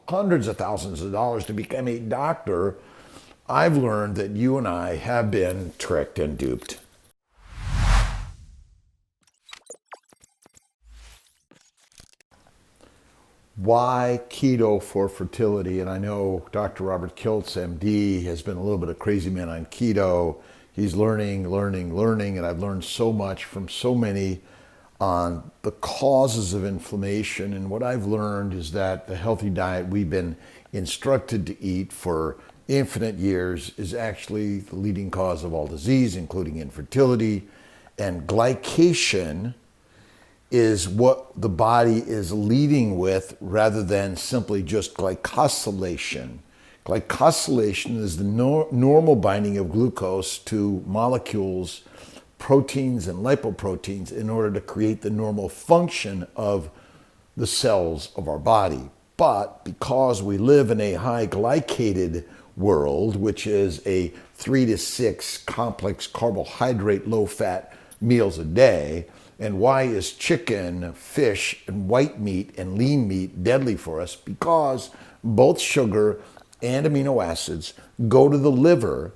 hundreds of thousands of dollars to become a doctor, I've learned that you and I have been tricked and duped. Why keto for fertility? And I know Dr. Robert Kiltz, MD, has been a little bit of crazy man on keto. He's learning, and I've learned so much from so many on the causes of inflammation. And what I've learned is that the healthy diet we've been instructed to eat for infinite years is actually the leading cause of all disease, including infertility. And glycation is what the body is leading with rather than simply just glycosylation. Glycosylation is the normal binding of glucose to molecules, proteins and lipoproteins in order to create the normal function of the cells of our body. But because we live in a high glycated world, which is a 3 to 6 complex carbohydrate, low-fat meals a day, and why is chicken, fish, and white meat and lean meat deadly for us? Because both sugar and amino acids go to the liver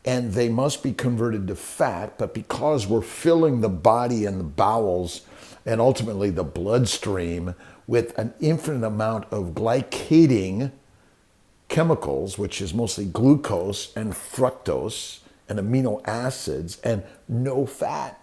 and they must be converted to fat, but because we're filling the body and the bowels and ultimately the bloodstream with an infinite amount of glycating chemicals, which is mostly glucose and fructose and amino acids, and no fat.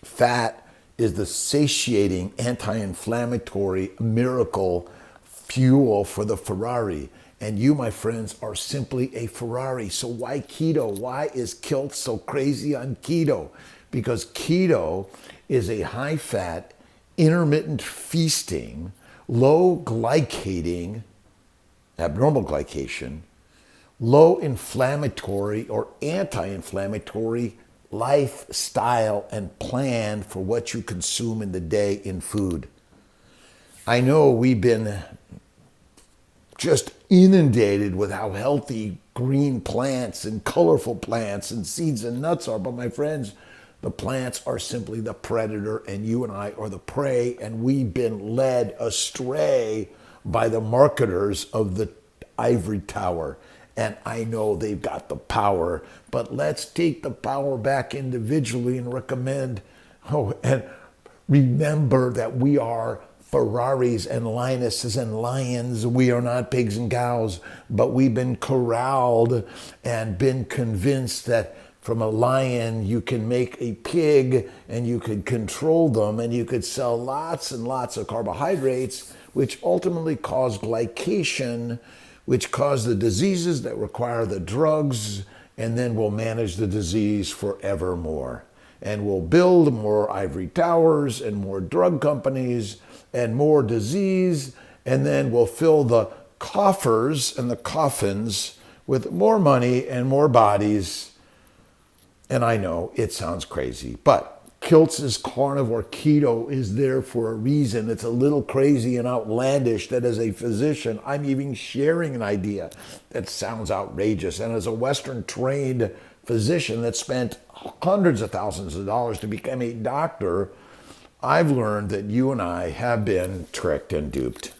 Fat is the satiating, anti-inflammatory miracle fuel for the Ferrari. And you, my friends, are simply a Ferrari. So why keto? Why is Kiltz so crazy on keto? Because keto is a high-fat, intermittent feasting, low glycating, abnormal glycation, low inflammatory or anti-inflammatory lifestyle and plan for what you consume in the day in food. I know we've been just inundated with how healthy green plants and colorful plants and seeds and nuts are, but my friends, the plants are simply the predator and you and I are the prey, and we've been led astray by the marketers of the ivory tower. And I know they've got the power, but let's take the power back individually and and remember that we are Ferraris and lionesses and lions. We are not pigs and cows, but we've been corralled and been convinced that from a lion you can make a pig and you could control them and you could sell lots and lots of carbohydrates, which ultimately cause glycation, which cause the diseases that require the drugs, and then we'll manage the disease forevermore. And we'll build more ivory towers and more drug companies and more disease, and then we'll fill the coffers and the coffins with more money and more bodies. And I know it sounds crazy, but Kiltz's carnivore keto is there for a reason. It's a little crazy and outlandish that as a physician, I'm even sharing an idea that sounds outrageous. And as a Western trained physician that spent hundreds of thousands of dollars to become a doctor, I've learned that you and I have been tricked and duped.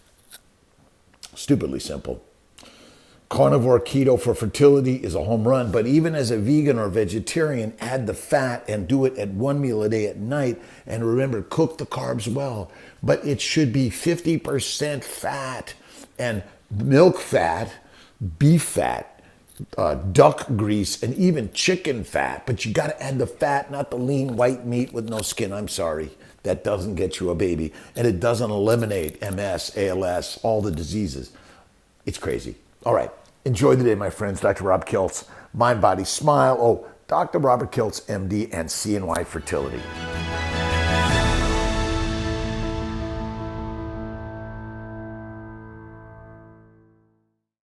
Stupidly simple. Carnivore keto for fertility is a home run, but even as a vegan or vegetarian, add the fat and do it at one meal a day at night. And remember, cook the carbs well, but it should be 50% fat and milk fat, beef fat, duck grease, and even chicken fat. But you got to add the fat, not the lean white meat with no skin. I'm sorry. That doesn't get you a baby. And it doesn't eliminate MS, ALS, all the diseases. It's crazy. All right. Enjoy the day, my friends. Dr. Rob Kiltz, Mind, Body, Smile. Oh, Dr. Robert Kiltz, MD, and CNY Fertility.